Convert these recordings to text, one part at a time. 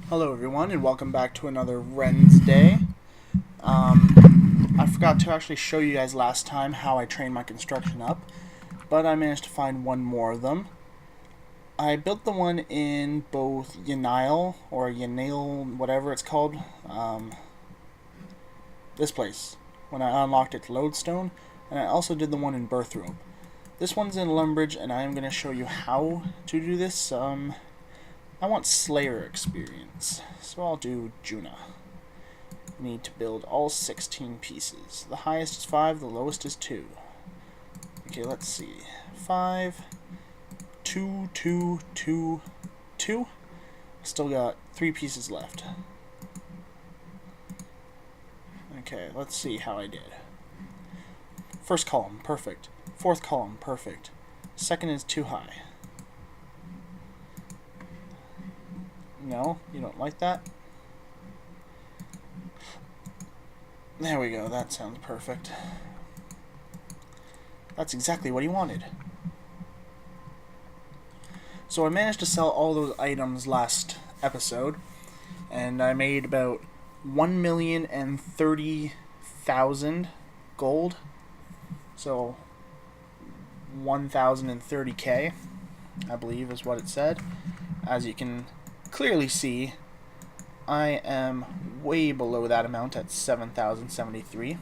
Hello everyone and welcome back to another Wednesday. I forgot to actually show you guys last time how I trained my construction up, but I managed to find one more of them. I built the one in both Yanail, or Yanail, whatever it's called, this place, when I unlocked it to Lodestone, and I also did the one in Birthroom. This one's in Lumbridge, and I am going to show you how to do this. I want Slayer experience, so I'll do Juna. Need to build all 16 pieces. The highest is 5, the lowest is 2. Okay, let's see. 5, 2, 2, 2, 2. Still got 3 pieces left. Okay, let's see how I did. First column, perfect. Fourth column, perfect. Second is too high. No, you don't like that? There we go, that sounds perfect. That's exactly what he wanted. So I managed to sell all those items last episode, and I made about 1,030,000 gold. So 1,030k, I believe is what it said. As you can clearly see, I am way below that amount at 7,073.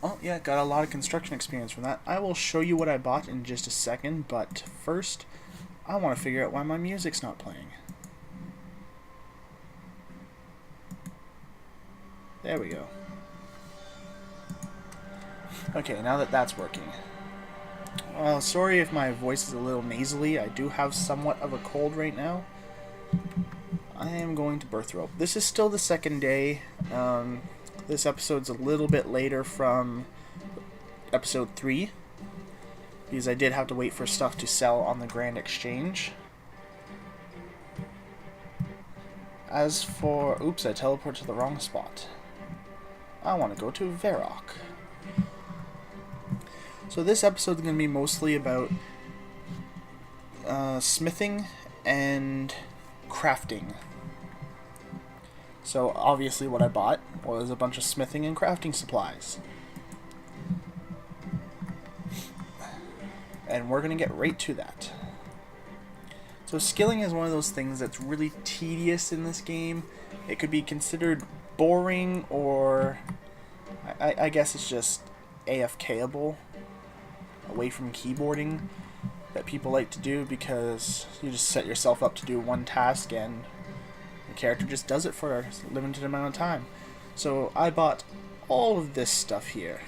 Oh yeah, got a lot of construction experience from that. I will show you what I bought in just a second, but first I want to figure out why my music's not playing. There we go. Okay, now that that's working. Well, sorry if my voice is a little nasally. I do have somewhat of a cold right now. I am going to birth rope. This is still the second day. This episode's a little bit later from episode 3, because I did have to wait for stuff to sell on the Grand Exchange. As for... Oops, I teleported to the wrong spot. I want to go to Varrock. So this episode is going to be mostly about smithing and crafting. So obviously what I bought was a bunch of smithing and crafting supplies. And we're going to get right to that. So skilling is one of those things that's really tedious in this game. It could be considered boring, or I guess it's just AFKable, away from keyboarding, that people like to do, because you just set yourself up to do one task and the character just does it for a limited amount of time. So I bought all of this stuff here.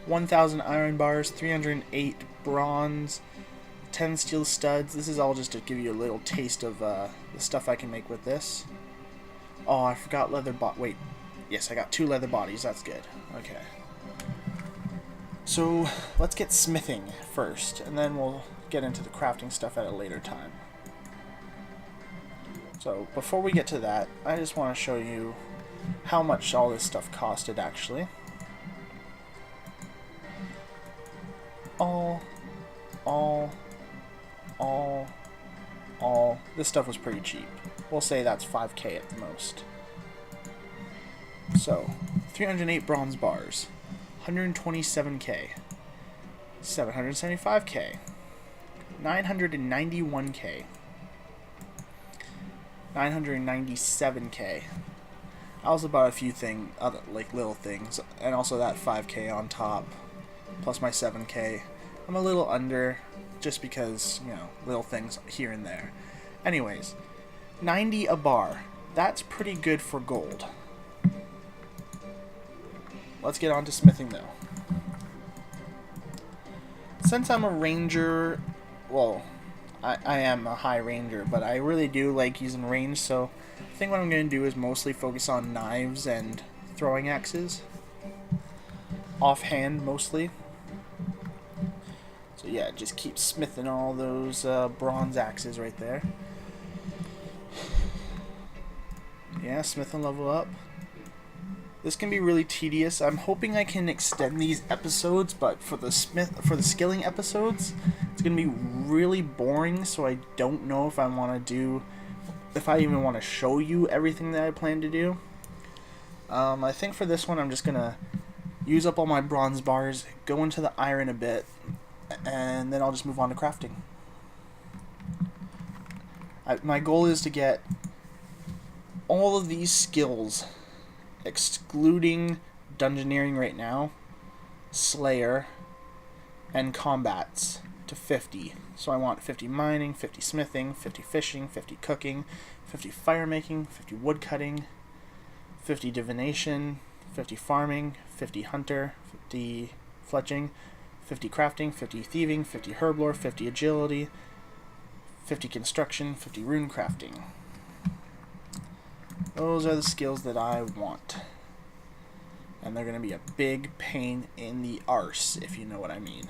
1,000 iron bars, 308 bronze, 10 steel studs. This is all just to give you a little taste of the stuff I can make with this. Oh, I forgot leather wait. Yes, I got 2 leather bodies. That's good. Okay. So let's get smithing first, and then we'll get into the crafting stuff at a later time. So before we get to that, I just want to show you how much all this stuff costed actually. All. This stuff was pretty cheap. We'll say that's 5k at the most. So, 308 bronze bars, 127k, 775k, 991k, 997k. I also bought a few other little things, and also that 5k on top, plus my 7k. I'm a little under, just because, you know, little things here and there. Anyways, 90 a bar. That's pretty good for gold. Let's get on to smithing though. Since I'm a ranger, well, I am a high ranger, but I really do like using range, so I think what I'm going to do is mostly focus on knives and throwing axes. Offhand mostly. So yeah, just keep smithing all those bronze axes right there. Yeah, smith and level up. This can be really tedious. I'm hoping I can extend these episodes, but for the skilling episodes, It's going to be really boring, so I don't know if I even want to show you everything that I plan to do. I think for this one I'm just going to use up all my bronze bars, go into the iron a bit, and then I'll just move on to crafting. My goal is to get all of these skills, excluding Dungeoneering right now, Slayer, and Combats, to 50. So I want 50 mining, 50 smithing, 50 fishing, 50 cooking, 50 fire making, 50 wood cutting, 50 divination, 50 farming, 50 hunter, 50 fletching, 50 crafting, 50 thieving, 50 herblore, 50 agility, 50 construction, 50 rune crafting. Those are the skills that I want. And they're going to be a big pain in the arse, if you know what I mean.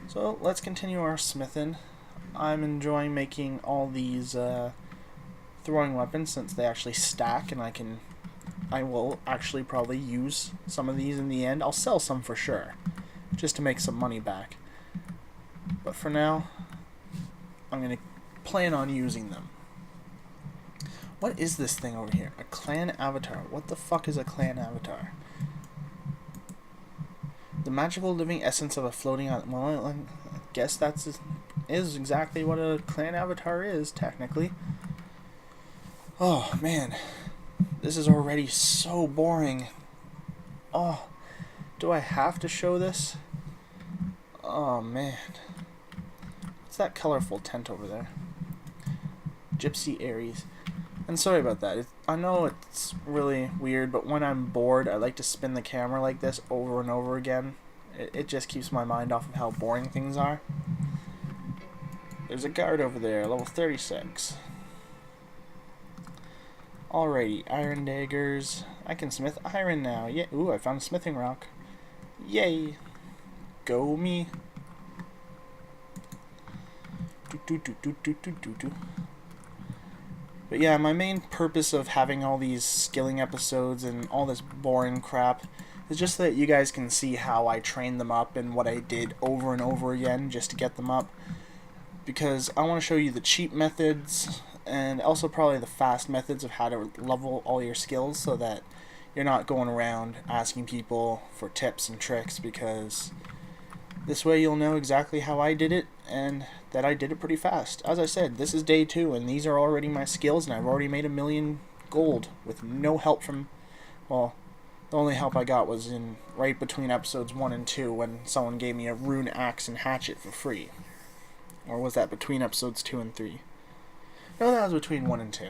So let's continue our smithing. I'm enjoying making all these throwing weapons since they actually stack, and I will actually probably use some of these in the end. I'll sell some for sure, just to make some money back. But for now, I'm going to plan on using them. What is this thing over here? A clan avatar. What the fuck is a clan avatar? The magical living essence of a floating island. Well, I guess is exactly what a clan avatar is, technically. Oh, man. This is already so boring. Oh, do I have to show this? Oh, man. What's that colorful tent over there? Gypsy Aries. And sorry about that. I know it's really weird, but when I'm bored, I like to spin the camera like this over and over again. It just keeps my mind off of how boring things are. There's a guard over there, level 36. Alrighty, iron daggers. I can smith iron now. Yeah. Ooh, I found a smithing rock. Yay. Go me. But yeah, my main purpose of having all these skilling episodes and all this boring crap is just so that you guys can see how I trained them up and what I did over and over again just to get them up. Because I want to show you the cheap methods and also probably the fast methods of how to level all your skills so that you're not going around asking people for tips and tricks, because this way you'll know exactly how I did it and that I did it pretty fast. As I said, this is day 2 and these are already my skills, and I've already made 1 million gold with no help from, well, the only help I got was in right between episodes 1 and 2 when someone gave me a rune axe and hatchet for free. Or was that between episodes 2 and 3? No, that was between 1 and 2.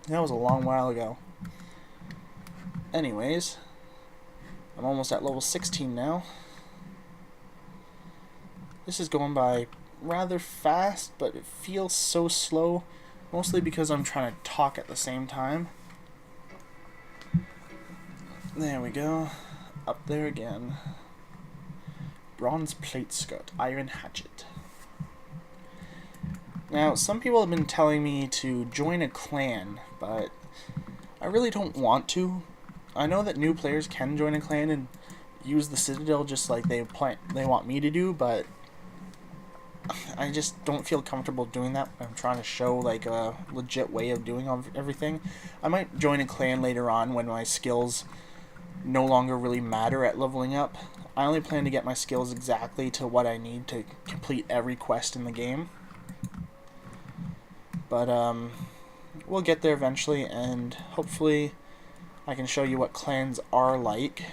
That was a long while ago. Anyways, I'm almost at level 16 now. This is going by rather fast, but it feels so slow, mostly because I'm trying to talk at the same time. There we go. Up there again. Bronze plate skirt, iron hatchet. Now, some people have been telling me to join a clan, but I really don't want to. I know that new players can join a clan and use the Citadel just like they want me to do, but I just don't feel comfortable doing that. I'm trying to show like a legit way of doing everything. I might join a clan later on when my skills no longer really matter at leveling up. I only plan to get my skills exactly to what I need to complete every quest in the game. But we'll get there eventually, and hopefully I can show you what clans are like.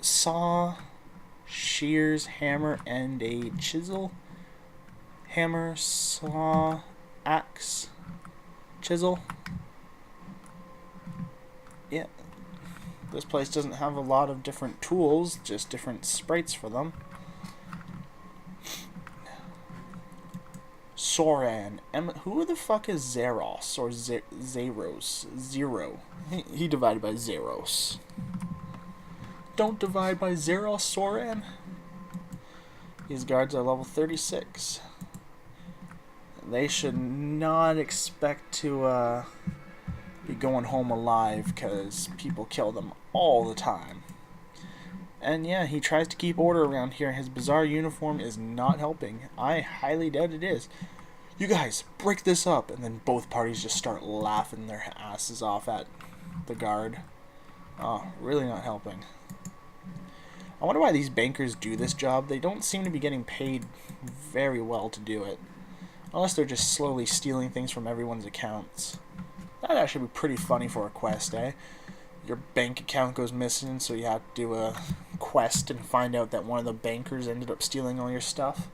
Saw, shears, hammer, and a chisel. Hammer, saw, axe, chisel. Yeah, this place doesn't have a lot of different tools, just different sprites for them. Soran. Who the fuck is Zeros or Zeros? Zero. He divided by Zeros. Don't divide by Zeros, Soran. These guards are level 36. They should not expect to be going home alive, because people kill them all the time. And yeah, he tries to keep order around here. His bizarre uniform is not helping. I highly doubt it is. You guys, break this up! And then both parties just start laughing their asses off at the guard. Oh, really not helping. I wonder why these bankers do this job. They don't seem to be getting paid very well to do it. Unless they're just slowly stealing things from everyone's accounts. That'd actually be pretty funny for a quest, eh? Your bank account goes missing, so you have to do a quest and find out that one of the bankers ended up stealing all your stuff.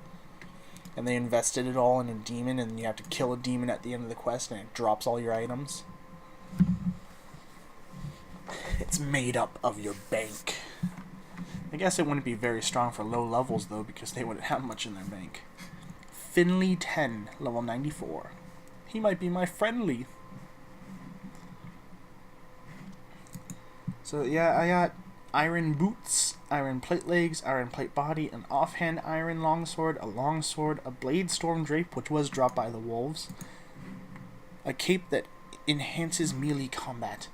And they invested it all in a demon, and you have to kill a demon at the end of the quest, and it drops all your items. It's made up of your bank. I guess it wouldn't be very strong for low levels, though, because they wouldn't have much in their bank. Finley 10, level 94. He might be my friendly. So yeah, I got iron boots, iron plate legs, iron plate body, an offhand iron longsword, a longsword, a blade storm drape, which was dropped by the wolves, a cape that enhances melee combat.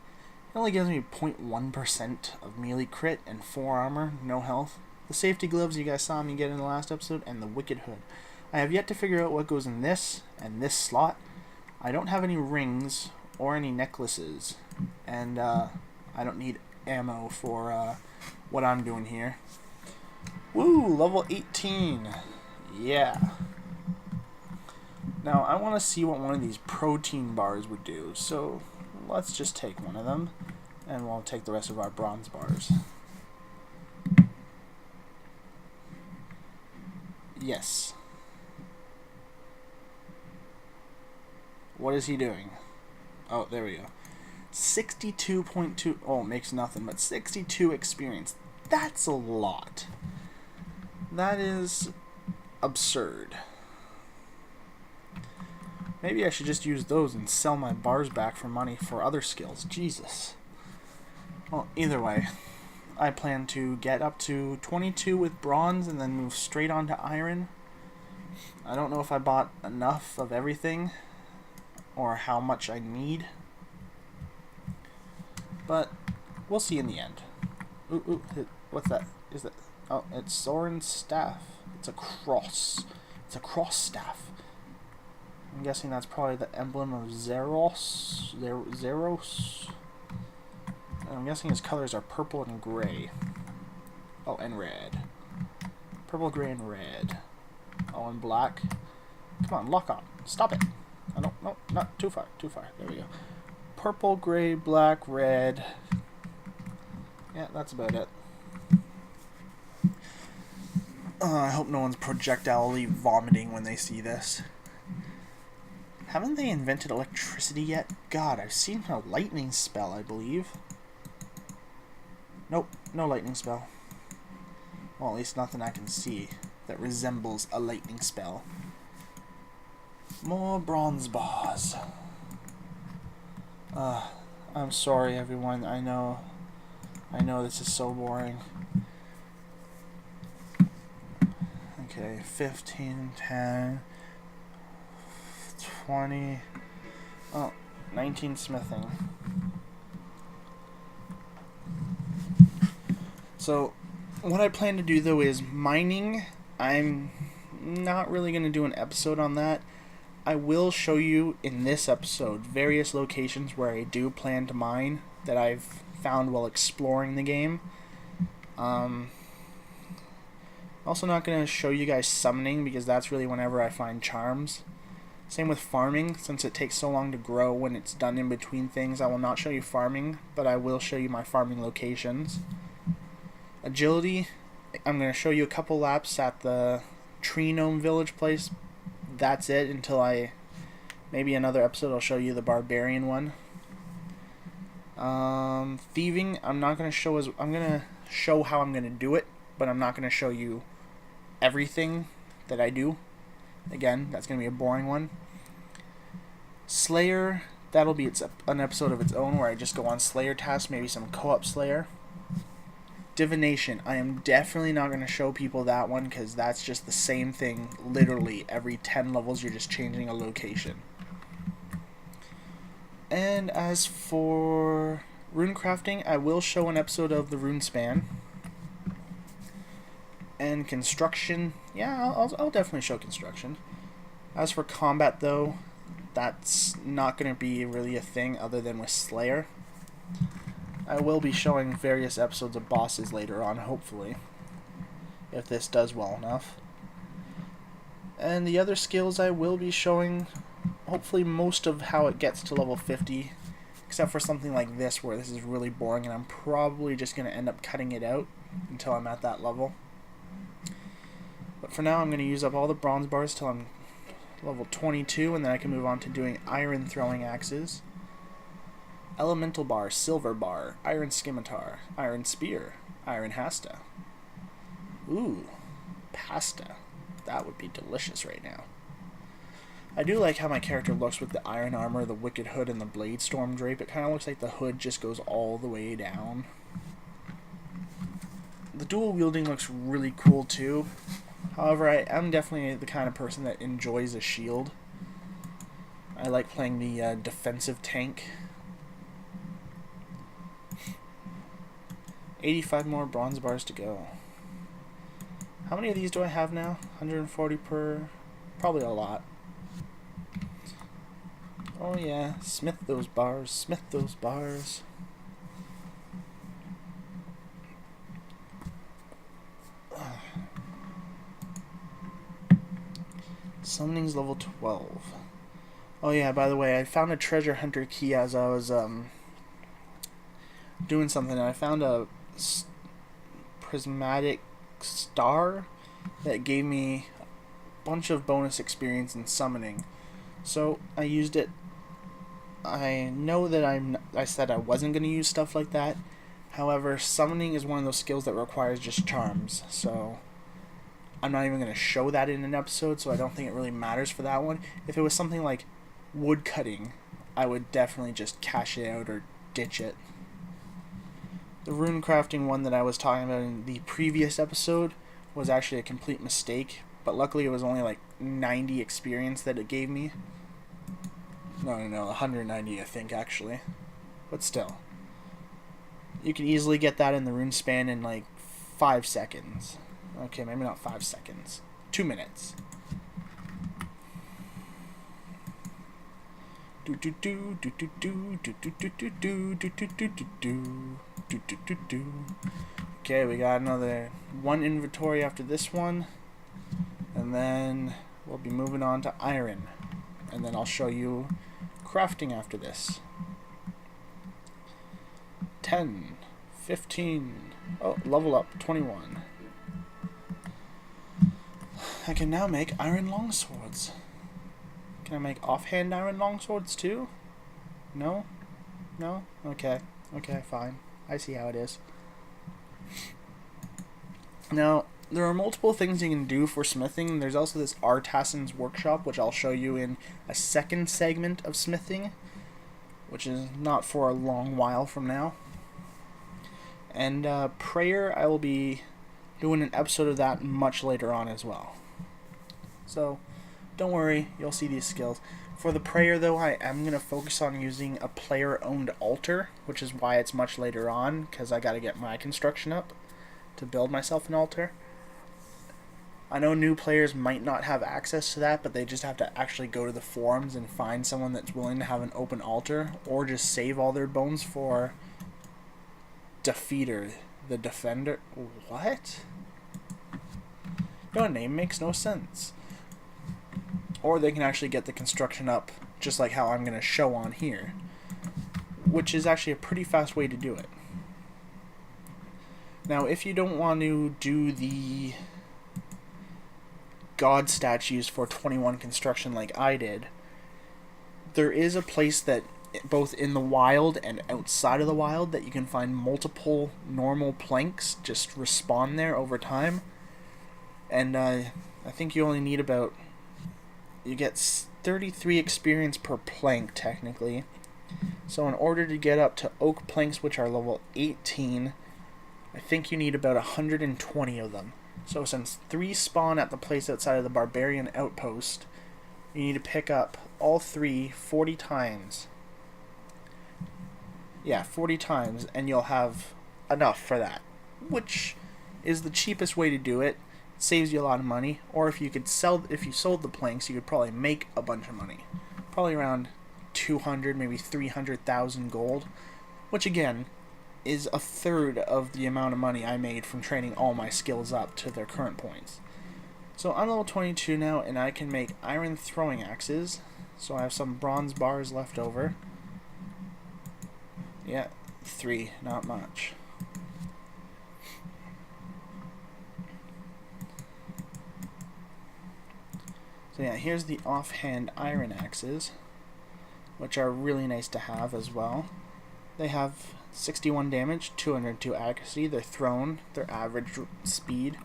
It only gives me 0.1% of melee crit and 4 armor, no health. The safety gloves you guys saw me get in the last episode, and the wicked hood. I have yet to figure out what goes in this and this slot. I don't have any rings or any necklaces, and I don't need ammo for what I'm doing here. Woo, level 18. Yeah. Now, I want to see what one of these protein bars would do, so let's just take one of them, and we'll take the rest of our bronze bars. Yes. What is he doing? Oh, there we go. 62.2. Oh, it makes nothing, but 62 experience. That's a lot. That is absurd. Maybe I should just use those and sell my bars back for money for other skills. Jesus. Well, either way, I plan to get up to 22 with bronze and then move straight on to iron. I don't know if I bought enough of everything or how much I need, but we'll see in the end. Ooh, what's that? Is that? Oh, it's Soren's staff. It's a cross. It's a cross staff. I'm guessing that's probably the emblem of Zeros. Zeros. And I'm guessing his colors are purple and gray. Oh, and red. Purple, gray, and red. Oh, and black. Come on, lock on. Stop it. Oh, no, not too far. Too far. There we go. Purple, gray, black, red. Yeah, that's about it. I hope no one's projectilely vomiting when they see this. Haven't they invented electricity yet? God, I've seen a lightning spell, I believe. Nope, no lightning spell. Well, at least nothing I can see that resembles a lightning spell. More bronze bars. I'm sorry, everyone. I know this is so boring. Okay, 15, 10, 20, oh, 19 smithing. So, what I plan to do though is mining. I'm not really going to do an episode on that. I will show you in this episode various locations where I do plan to mine that I've found while exploring the game. Also not going to show you guys summoning because that's really whenever I find charms. Same with farming, since it takes so long to grow when it's done in between things. I will not show you farming, but I will show you my farming locations. Agility, I'm going to show you a couple laps at the Tree Gnome Village place. That's it until maybe another episode I'll show you the Barbarian one. Thieving, I'm going to show how I'm going to do it, but I'm not going to show you everything that I do. Again, that's going to be a boring one. Slayer, that'll be an episode of its own where I just go on Slayer tasks, maybe some co-op Slayer. Divination, I am definitely not going to show people that one because that's just the same thing literally every 10 levels. You're just changing a location. And as for rune crafting, I will show an episode of the rune span. And construction, yeah, I'll definitely show construction. As for combat, though, that's not going to be really a thing other than with Slayer. I will be showing various episodes of bosses later on, hopefully, if this does well enough. And the other skills I will be showing, hopefully most of how it gets to level 50, except for something like this where this is really boring and I'm probably just going to end up cutting it out until I'm at that level. But for now I'm going to use up all the bronze bars till I'm level 22, and then I can move on to doing iron throwing axes, elemental bar, silver bar, iron scimitar, iron spear, iron hasta. Ooh, pasta. That would be delicious right now. I do like how my character looks with the iron armor, the wicked hood, and the blade storm drape. It kind of looks like the hood just goes all the way down. The dual wielding looks really cool too. However, I am definitely the kind of person that enjoys a shield. I like playing the defensive tank. 85 more bronze bars to go. How many of these do I have now? 140 per... Probably a lot. Oh yeah, smith those bars, smith those bars. Summoning's level 12. Oh yeah, by the way, I found a treasure hunter key as I was doing something, and I found a prismatic star that gave me a bunch of bonus experience in summoning. So I used it. I know that I said I wasn't going to use stuff like that. However, summoning is one of those skills that requires just charms. So I'm not even going to show that in an episode, so I don't think it really matters for that one. If it was something like wood cutting, I would definitely just cash it out or ditch it. The rune crafting one that I was talking about in the previous episode was actually a complete mistake, but luckily it was only like 90 experience that it gave me. No, 190 I think actually. But still. You can easily get that in the rune span in like 5 seconds. Okay, maybe not 5 seconds. 2 minutes. Okay, we got another one inventory after this one, and then we'll be moving on to iron, and then I'll show you crafting after this. 10, 15, oh, level up, 21. I can now make iron longswords. Can I make offhand iron longswords too? No? No? Okay. Okay, fine. I see how it is. Now, there are multiple things you can do for smithing. There's also this Artasan's Workshop, which I'll show you in a second segment of smithing, which is not for a long while from now. And prayer, I will be doing an episode of that much later on as well. So, don't worry, you'll see these skills. For the prayer, though, I am going to focus on using a player-owned altar, which is why it's much later on, because I got to get my construction up to build myself an altar. I know new players might not have access to that, but they just have to actually go to the forums and find someone that's willing to have an open altar, or just save all their bones for Defeater, the Defender. What? Your name makes no sense. Or they can actually get the construction up just like how I'm going to show on here, which is actually a pretty fast way to do it. Now, if you don't want to do the god statues for 21 construction like I did, there is a place that both in the wild and outside of the wild that you can find multiple normal planks just respawn there over time. And I think you only need about... You get 33 experience per plank, technically. So in order to get up to oak planks, which are level 18, I think you need about 120 of them. So since 3 spawn at the place outside of the barbarian outpost, you need to pick up all 3 40 times. Yeah, 40 times, and you'll have enough for that, which is the cheapest way to do it. saves you a lot of money. Or if you sold the planks, you could probably make a bunch of money, probably around 200, maybe 300,000 gold, which again is a third of the amount of money I made from training all my skills up to their current points. So I'm level 22 now, and I can make iron throwing axes. So I have some bronze bars left over. Yeah, 3, not much. So yeah, here's the offhand iron axes, which are really nice to have as well. They have 61 damage, 202 accuracy, they're thrown, their average speed.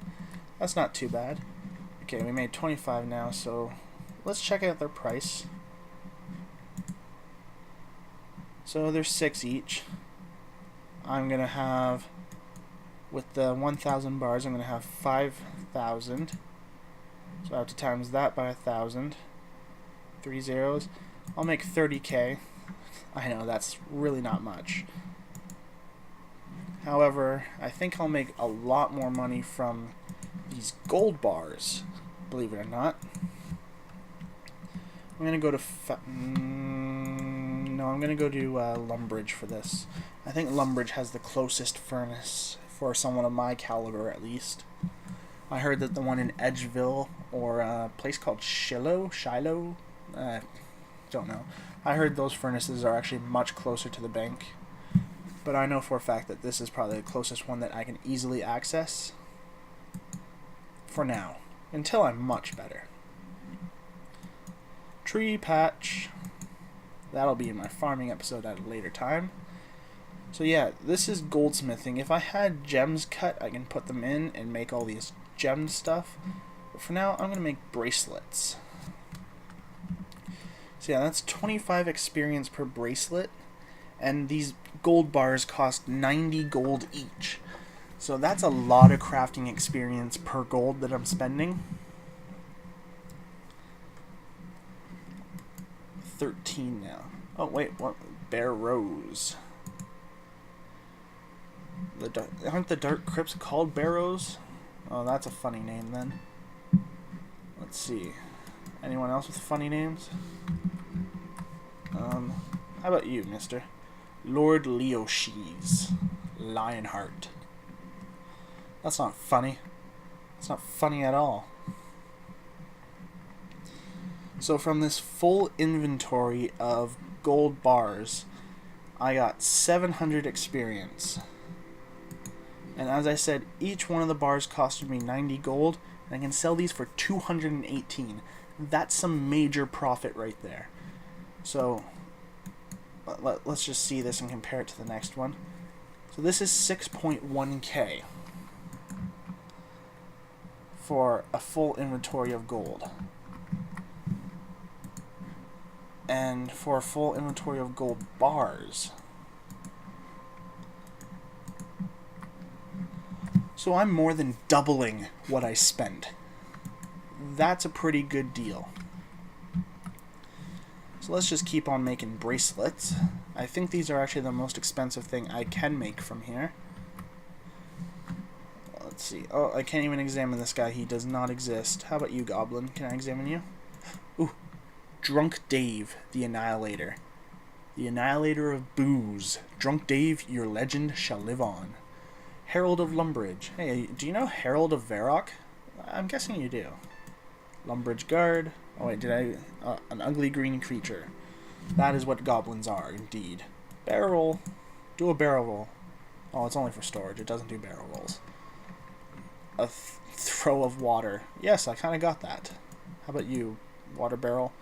That's not too bad. Okay, we made 25 now, so let's check out their price. So there's 6 each. I'm going to have, with the 1,000 bars, I'm going to have 5,000. So I have to times that by 1,000. 3 zeros. I'll make 30k. I know, that's really not much. However, I think I'll make a lot more money from these gold bars, believe it or not. I'm going to go to... No, I'm going to go to Lumbridge for this. I think Lumbridge has the closest furnace for someone of my caliber, at least. I heard that the one in Edgeville, or a place called Shiloh, don't know. I heard those furnaces are actually much closer to the bank. But I know for a fact that this is probably the closest one that I can easily access. For now. Until I'm much better. Tree patch. That'll be in my farming episode at a later time. So yeah, this is goldsmithing. If I had gems cut, I can put them in and make all these gem stuff. But for now, I'm going to make bracelets. So yeah, that's 25 experience per bracelet. And these gold bars cost 90 gold each. So that's a lot of crafting experience per gold that I'm spending. 13 now. Oh wait, what? Barrows. Aren't the dark crypts called barrows? Oh, that's a funny name then. Let's see. Anyone else with funny names? How about you, mister? Lord Leoshes. Lionheart. That's not funny. It's not funny at all. So from this full inventory of gold bars, I got 700 experience. And as I said, each one of the bars costed me 90 gold, and I can sell these for 218. That's some major profit right there. So let's just see this and compare it to the next one. So this is 6.1k for a full inventory of gold. And for a full inventory of gold bars. So I'm more than doubling what I spend. That's a pretty good deal. So let's just keep on making bracelets. I think these are actually the most expensive thing I can make from here. Let's see. Oh, I can't even examine this guy. He does not exist. How about you, Goblin? Can I examine you? Ooh. Drunk Dave, the Annihilator. The Annihilator of Booze. Drunk Dave, your legend shall live on. Herald of Lumbridge. Hey, do you know Herald of Varrock? I'm guessing you do. Lumbridge Guard. Oh wait, did I... an ugly green creature. That is what goblins are, indeed. Barrel roll. Do a barrel roll. Oh, it's only for storage. It doesn't do barrel rolls. A throw of water. Yes, I kind of got that. How about you, water barrel?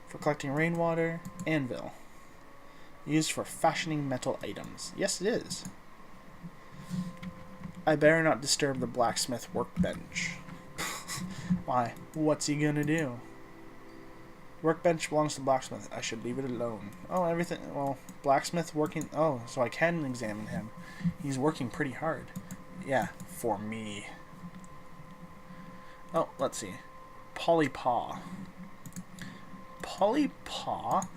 For collecting rainwater. Anvil. Used for fashioning metal items. Yes, it is. I better not disturb the blacksmith workbench. Why? What's he gonna do? Workbench belongs to blacksmith. I should leave it alone. Oh, everything... Well, blacksmith working... Oh, so I can examine him. He's working pretty hard. Yeah, for me. Oh, let's see. Polypaw. Polypaw?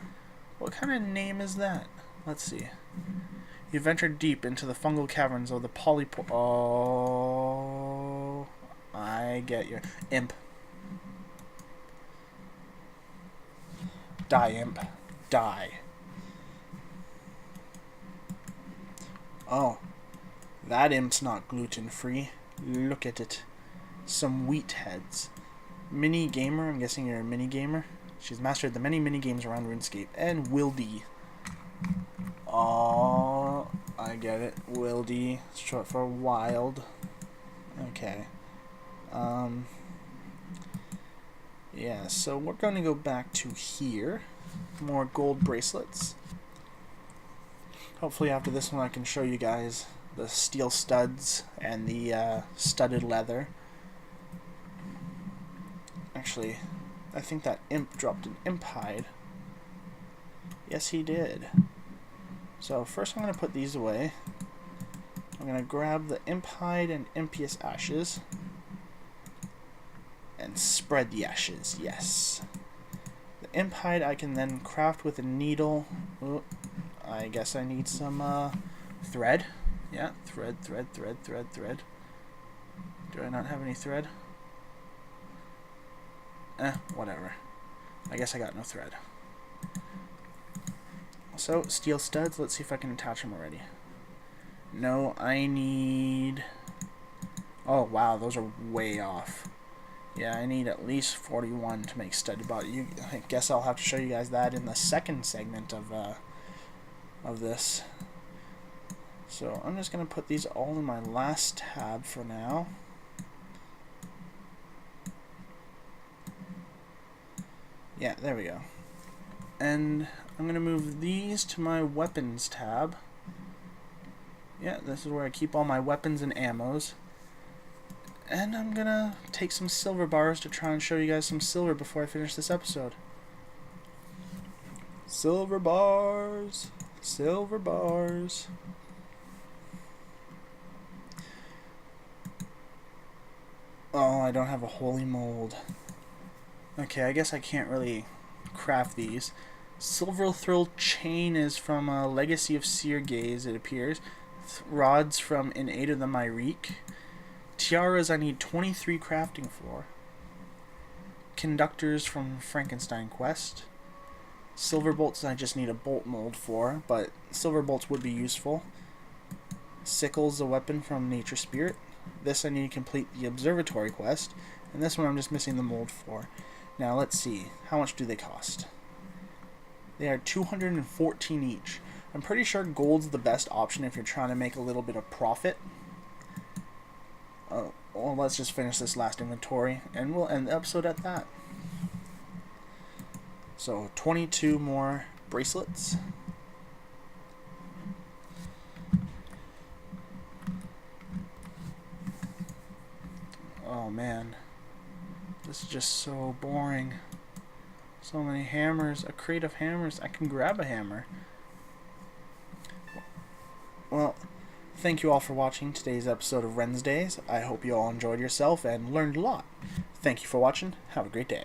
What kind of name is that? Let's see. You ventured deep into the fungal caverns of the Polypaw. Oh... I I get your imp. Die, imp. Die. Oh, that imp's not gluten-free. Look at it. Some wheat heads. Mini gamer, I'm guessing you're a mini gamer. She's mastered the many mini games around RuneScape. And Wildy. Oh, I get it. Wildy. It's short for wild. Okay. Yeah, so we're going to go back to here. More gold bracelets. Hopefully after this one I can show you guys the steel studs and the studded leather. Actually, I think that imp dropped an imp hide. Yes, he did. So first I'm going to put these away. I'm going to grab the imp hide and impious ashes. And spread the ashes, yes. The imp hide I can then craft with a needle. Ooh, I guess I need some thread. Yeah, thread. Do I not have any thread? Whatever. I guess I got no thread. So, steel studs, let's see if I can attach them already. No, I need... Oh, wow, those are way off. Yeah, I need at least 41 to make studded body. I guess I'll have to show you guys that in the second segment of this. So I'm just going to put these all in my last tab for now. Yeah, there we go. And I'm going to move these to my weapons tab. Yeah, this is where I keep all my weapons and ammos. And I'm going to take some silver bars to try and show you guys some silver before I finish this episode. Silver bars. Silver bars. Oh, I don't have a holy mold. Okay, I guess I can't really craft these. Silver Thrill Chain is from Legacy of Seer Gaze, it appears. Rods from In Aid of the Myrique. Tiaras I need 23 crafting for. Conductors from Frankenstein Quest. Silver bolts I just need a bolt mold for, but silver bolts would be useful. Sickles a weapon from Nature Spirit. This I need to complete the Observatory quest, and this one I'm just missing the mold for. Now let's see, how much do they cost? They are 214 each. I'm pretty sure gold's the best option if you're trying to make a little bit of profit. Well, let's just finish this last inventory, and we'll end the episode at that. So, 22 more bracelets. Oh man, this is just so boring. So many hammers, a crate of hammers. I can grab a hammer. Well, thank you all for watching today's episode of Wednesdays. I hope you all enjoyed yourself and learned a lot. Thank you for watching. Have a great day.